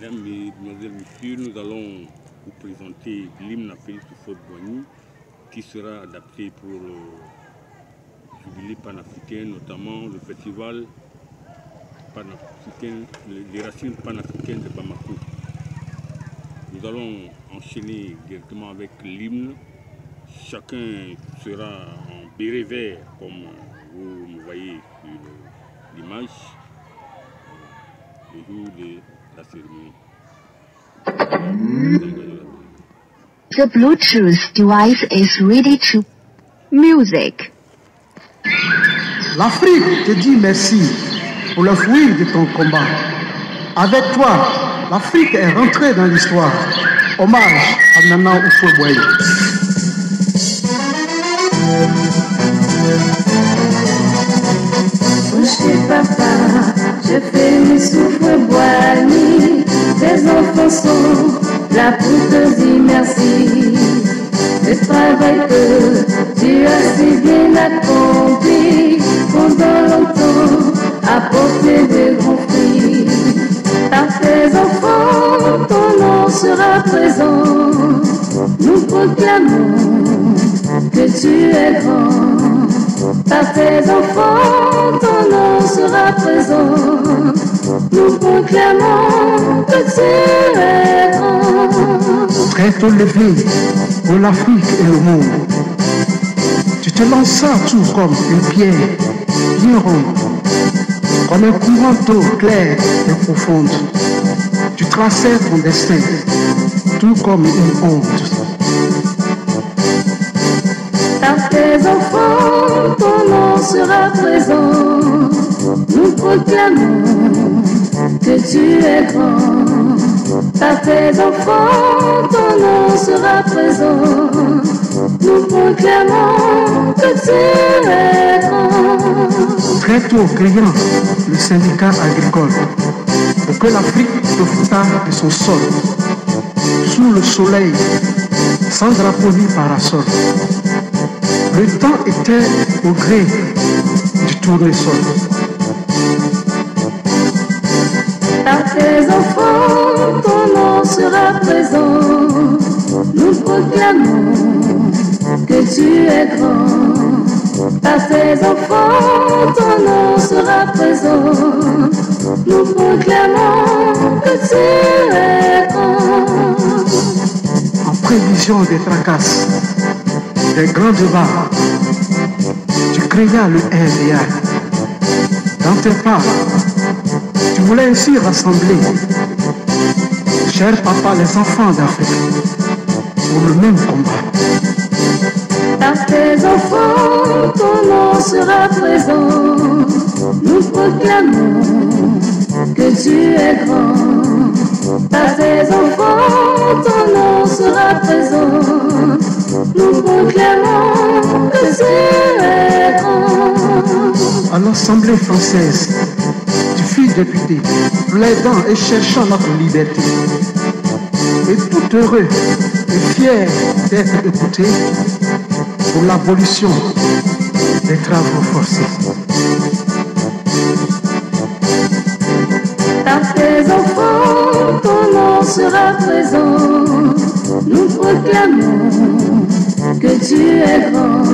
Mesdames, Mesdemoiselles, Messieurs, nous allons vous présenter l'hymne à Félix Houphouët-Boigny qui sera adapté pour le jubilé panafricain, notamment le festival panafricain, les racines panafricaines de Bamako. Nous allons enchaîner directement avec l'hymne. Chacun sera en béret vert, comme vous me voyez sur l'image, le jour de la cérémonie. The Bluetooth device is ready to music. L'Afrique te dit merci pour le fruit de ton combat. Avec toi, l'Afrique est rentrée dans l'histoire. Hommage à Nana Houphouët-Boigny. Chez papa, je fais mes Houphouët-Boigny. Tes enfants sont là pour te dire merci. Le travail que tu as si bien accompli pendant longtemps a porté de grands fruits. Par tes enfants, ton nom sera présent. Nous proclamons que tu es grand. Par tes enfants, ton nom sera présent. Nous proclamons que tu es grand. Très tôt levé pour l'Afrique et le monde. Tu te lanças tout comme une pierre bien ronde, comme un courant d'eau claire et profonde. Tu traçais ton destin, tout comme une onde. Par tes enfants, ton nom sera présent. Nous proclamons que tu es grand. Par tes enfants, ton nom sera présent. Nous proclamons que tu es grand. Très tôt créant le syndicat agricole pour que l'Afrique profitât de son sol, sous le soleil, sans drapeau ni parasol. Le temps était au gré du tournesol. Par tes enfants, ton nom sera présent. Nous proclamons que tu es grand. Par tes enfants, ton nom sera présent. Nous proclamons que tu es grand. En prévision des tracasses, des grands débats, tu créas le RDA. Dans tes pas, tu voulais ainsi rassembler, cher papa, les enfants d'Afrique pour le même combat. Par tes enfants, ton nom sera présent. Nous proclamons que tu es grand. Par tes enfants, ton nom sera présent. Nous proclamons que tu es grand. À l'Assemblée française, tu fus député, plaidant et cherchant notre liberté. Et tout heureux et fier d'être écouté pour l'abolition des travaux forcés. Par tes enfants, ton nom sera présent. Nous proclamons que tu es grand.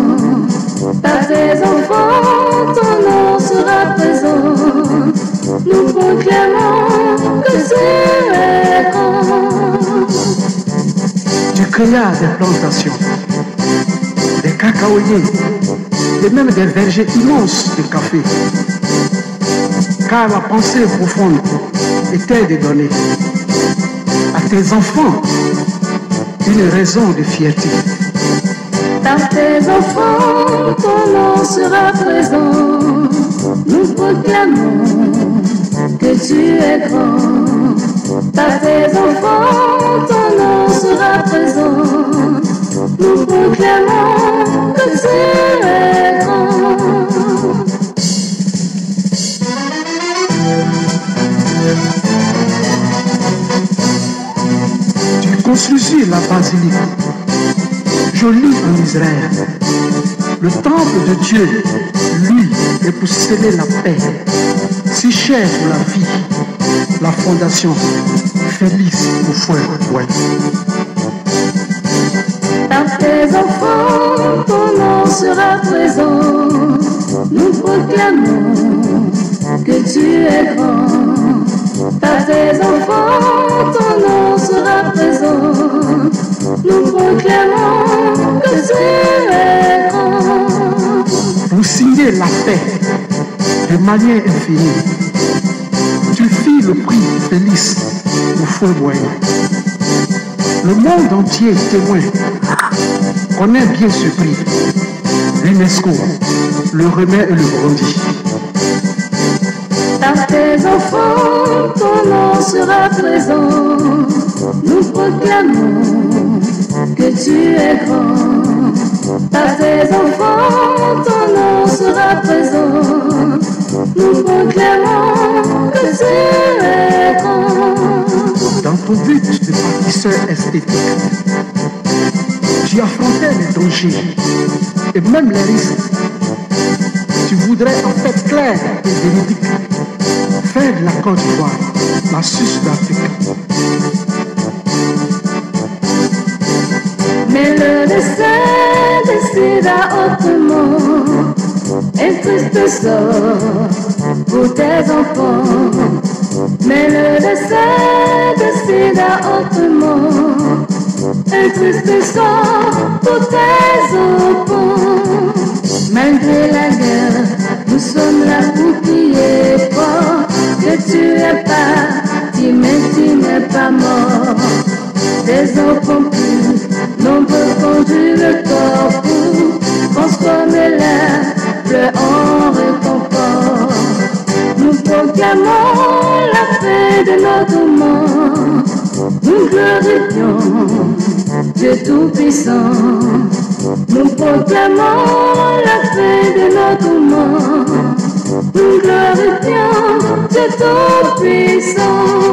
Par tes enfants, ton nom sera présent. Nous proclamons que tu es grand. Tu créas des plantations, des cacaoyers, et même des vergers immenses de café. Car la pensée profonde était de donner à tes enfants une raison de fierté. Par tes enfants, ton nom sera présent. Nous proclamons que tu es grand. Par tes enfants, ton nom sera présent. Nous proclamons que tu es grand. Tu construisis la basilique, jolie en Israël. Le temple de Dieu, lui, est pour sceller la paix, si cher pour la vie, la fondation feliz o fue bueno. Par tes enfants, ton nom sera présent. Nous proclamons que tu es grand. Par tes enfants, ton nom sera présent. Nous proclamons que tu es grand. Pour signer la paix de manière infinie, tu fis le prix Félix au feu bueno. Le monde entier témoin connaît bien ce prix. L'UNESCO le remet et le brandit. Par tes enfants, ton nom sera présent. Nous proclamons que tu es grand. Par tes enfants, ton nom sera présent. Nous proclamons que tu es grand. Dans ton but de bâtisseur esthétique, tu affrontais les dangers et même les risques. Tu voudrais en fait clair et véridique faire de la Côte d'Ivoire la Suisse d'Afrique. Mais le destin décida autrement. Un triste sort pour tes enfants. Mais le destin décida autrement. Un triste sort pour tes enfants. Malgré la guerre, nous sommes là pour crier fort que tu es parti, mais tu n'es pas mort. Tes enfants plus nombreux conduisent le corps pour transformer l'air bleu en réconfort. Nous proclamons la paix de notre monde. Nous glorifions Dieu Tout-Puissant. Nous proclamons la paix de notre monde. Nous glorifions Dieu Tout-Puissant.